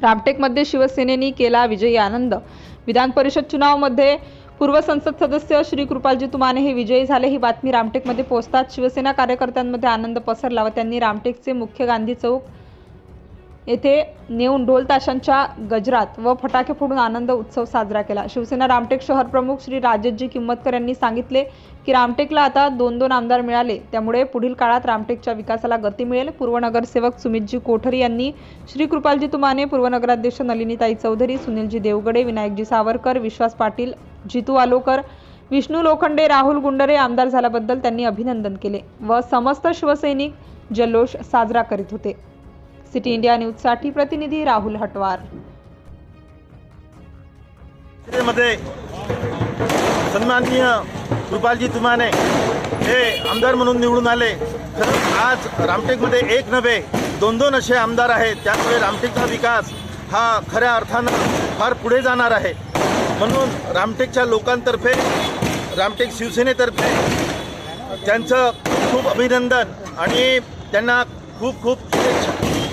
रामटेकमध्ये शिवसेनेने केला विजयी आनंद। विधान परिषद चुनावमध्ये पूर्व संसद सदस्य श्री कृपालजी तुमाने हे विजयी झाले। ही बातमी रामटेकमध्ये पोहोचताच शिवसेना कार्यकर्त्यांमध्ये आनंद पसरला व त्यांनी रामटेकचे मुख्य गांधी चौक येथे नेऊन ढोल ताशांच्या गजरात व फटाके फोडून आनंद उत्सव साजरा केला। शिवसेना रामटेक शहर प्रमुख श्री राजेशजी किंमतकर यांनी सांगितले की रामटेकला आता 2 आमदार मिळाले, त्यामुळे पुढील काळात रामटेकच्या विकासाला गती मिळेल। पूर्व नगरसेवक सुमितजी कोठरी यांनी श्री कृपालजी तुमाने, पूर्व नगराध्यक्ष नलिनीताई चौधरी, सुनीलजी देवगडे, विनायकजी सावरकर, विश्वास पाटील, जितू आलोकर, विष्णू लोखंडे, राहुल गुंडरे आमदार झाल्याबद्दल त्यांनी अभिनंदन केले व समस्त शिवसैनिक जल्लोष साजरा करीत होते। सिटी इंडिया न्यूजसाठी प्रतिनिधी राहुल हटवार। मध्ये सन्माननीय कृपालजी तुमाने हे आमदार म्हणून निवडून आले। खरंच आज रामटेकमध्ये एक नव्हे 2 असे आमदार आहेत, त्यामुळे रामटेकचा विकास हा खऱ्या अर्थानं फार पुढे जाणार आहे। म्हणून रामटेकच्या लोकांतर्फे, रामटेक शिवसेनेतर्फे त्यांचं खूप अभिनंदन आणि त्यांना खूप खूप शुभेच्छा।